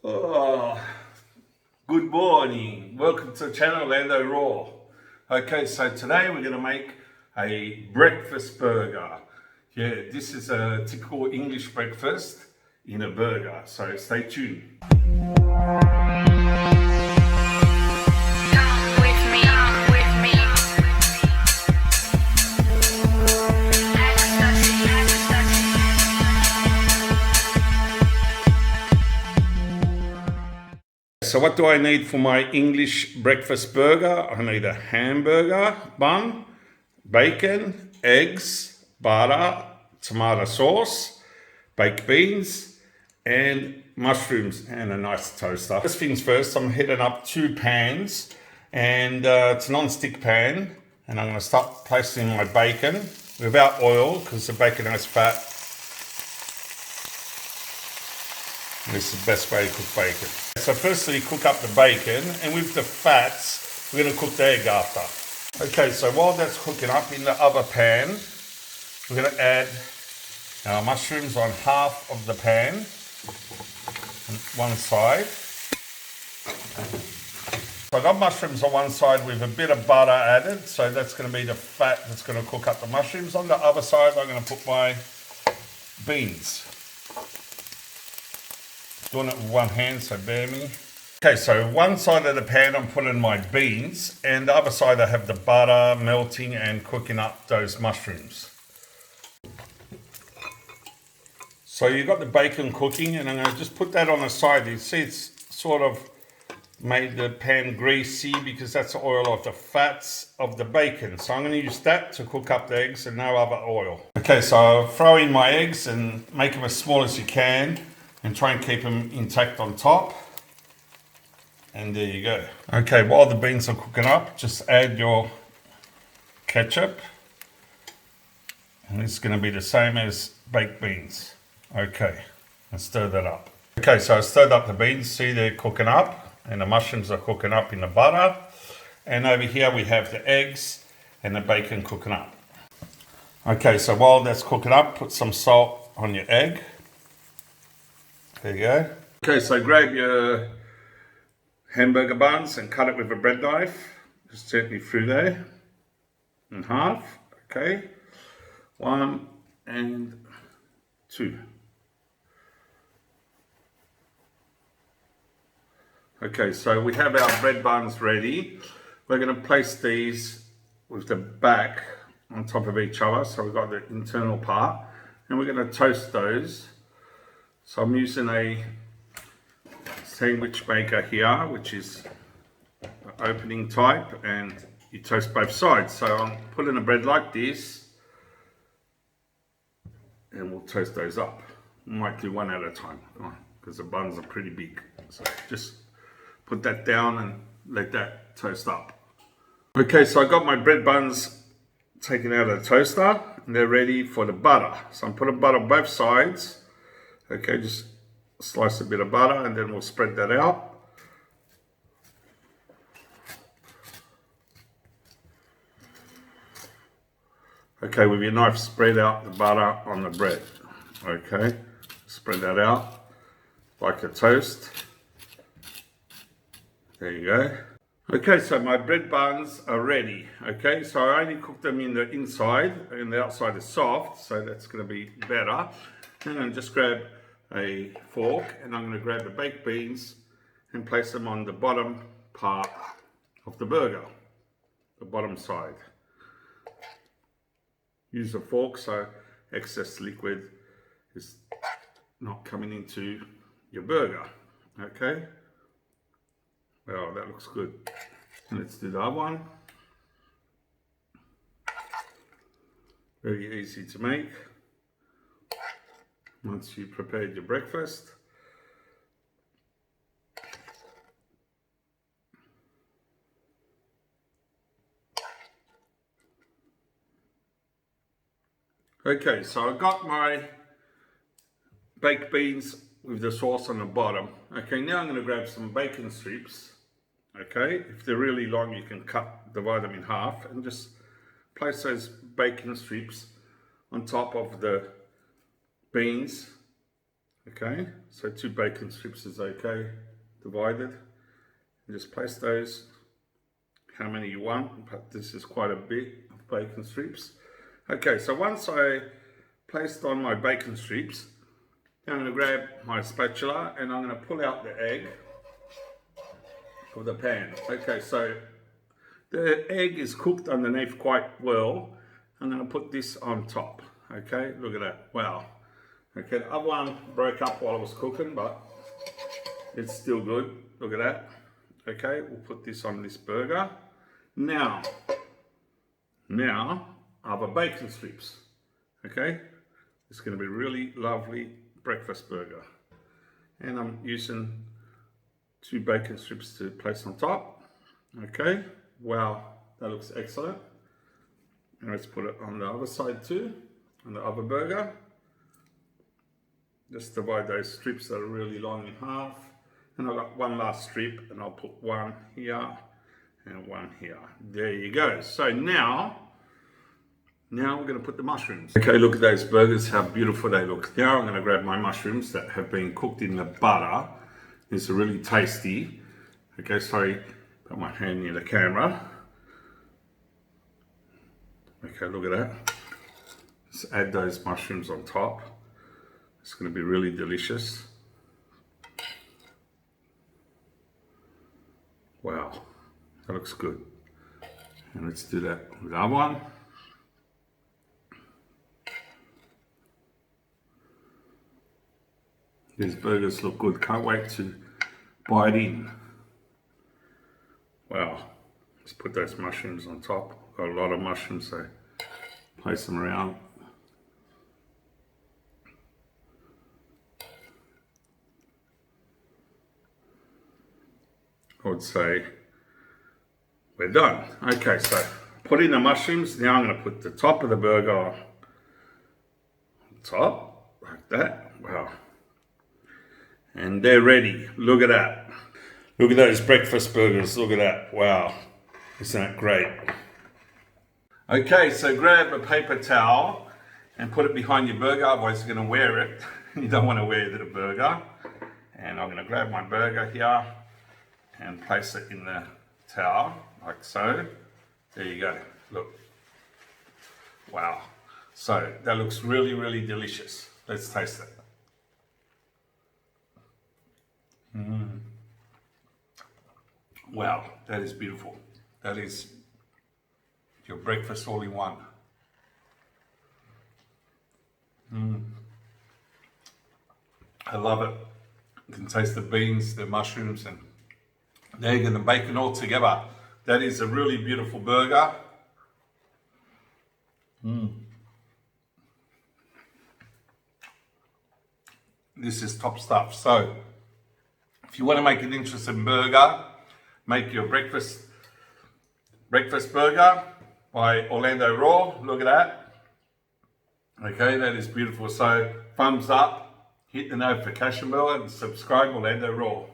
Oh, good morning. Welcome to the channel, Lando Raw. Okay, so today we're going to make a breakfast burger. Yeah, this is a typical English breakfast in a burger, so stay tuned. So what do I need for my English breakfast burger? I need a hamburger bun, bacon, eggs, butter, tomato sauce, baked beans, and mushrooms, and a nice toaster. First things first, I'm heating up 2 pans, and it's a non-stick pan, and I'm going to start placing my bacon without oil because the bacon has fat. This is the best way to cook bacon. So firstly, cook up the bacon, and with the fats, we're going to cook the egg after. Okay, so while that's cooking up in the other pan, we're going to add our mushrooms on half of the pan, on one side. So I got mushrooms on one side with a bit of butter added, so that's going to be the fat that's going to cook up the mushrooms. On the other side, I'm going to put my beans. Doing it with one hand, so bear me. Okay, so one side of the pan I'm putting my beans, and the other side I have the butter melting and cooking up those mushrooms. So you've got the bacon cooking, and I'm going to just put that on the side. You see it's sort of made the pan greasy because that's the oil of the fats of the bacon. So I'm going to use that to cook up the eggs and no other oil. Okay, so I'll throw in my eggs and make them as small as you can, and try and keep them intact on top. And there you go. Okay, while the beans are cooking up, just add your ketchup. And this is going to be the same as baked beans. Okay, and stir that up. Okay, so I stirred up the beans. See, they're cooking up, and the mushrooms are cooking up in the butter. And over here we have the eggs and the bacon cooking up. Okay, so while that's cooking up, put some salt on your egg. There you go. Okay, so grab your hamburger buns and cut it with a bread knife. Just gently through there. In half. Okay. 1 and 2. Okay, so we have our bread buns ready. We're going to place these with the back on top of each other. So we've got the internal part. And we're going to toast those. So I'm using a sandwich maker here, which is the opening type, and you toast both sides. So I'm putting the bread like this, and we'll toast those up. We might do one at a time, because the buns are pretty big. So just put that down and let that toast up. Okay, so I got my bread buns taken out of the toaster, and they're ready for the butter. So I'm putting butter on both sides. Okay, just slice a bit of butter and then we'll spread that out. Okay, with your knife, spread out the butter on the bread. Okay, spread that out like a toast. There you go. Okay, so my bread buns are ready. Okay, so I only cooked them in the inside, and the outside is soft, so that's going to be better. And then just grab a fork, and I'm going to grab the baked beans and place them on the bottom part of the burger, the bottom side. Use a fork so excess liquid is not coming into your burger. Okay, well, that looks good. Let's do the other one. Very easy to make once you prepared your breakfast. Okay, so I got my baked beans with the sauce on the bottom. Okay, now I'm going to grab some bacon strips. Okay, if they're really long, you can divide them in half, and just place those bacon strips on top of the beans Okay, so 2 bacon strips is okay, divided. You just place those how many you want, but this is quite a bit of bacon strips. Okay, so once I placed on my bacon strips, I'm going to grab my spatula and I'm going to pull out the egg of the pan. Okay, so the egg is cooked underneath quite well. I'm going to put this on top. Okay, look at that. Wow. Okay, the other one broke up while I was cooking, but it's still good. Look at that. Okay, we'll put this on this burger. Now I have a bacon strips. Okay, it's going to be really lovely breakfast burger. And I'm using 2 bacon strips to place on top. Okay, wow, that looks excellent. And let's put it on the other side too, on the other burger. Just divide those strips that are really long in half. And I've got one last strip and I'll put one here and one here. There you go. So now we're going to put the mushrooms. Okay, look at those burgers, how beautiful they look. Now I'm going to grab my mushrooms that have been cooked in the butter. It's really tasty. Okay, sorry, put my hand near the camera. Okay, look at that. Just add those mushrooms on top. It's going to be really delicious. Wow, that looks good. And let's do that with the other one. These burgers look good. Can't wait to bite in. Wow. Let's put those mushrooms on top. Got a lot of mushrooms, so place them around. I would say we're done. Okay, so put in the mushrooms. Now I'm going to put the top of the burger on top, like that. Wow. And they're ready. Look at that. Look at those breakfast burgers. Look at that. Wow. Isn't that great? Okay, so grab a paper towel and put it behind your burger, otherwise you're going to wear it. You don't want to wear the burger. And I'm going to grab my burger here and place it in the towel, like so. There you go. Look. Wow. So that looks really, really delicious. Let's taste it. Wow, that is beautiful. That is your breakfast all in one. I love it. You can taste the beans, the mushrooms, and the egg and the bacon all together. That is a really beautiful burger. This is top stuff. So, if you want to make an interesting burger, make your breakfast burger by Orlando Raw. Look at that. Okay, that is beautiful. So thumbs up, hit the notification bell and subscribe Orlando Raw.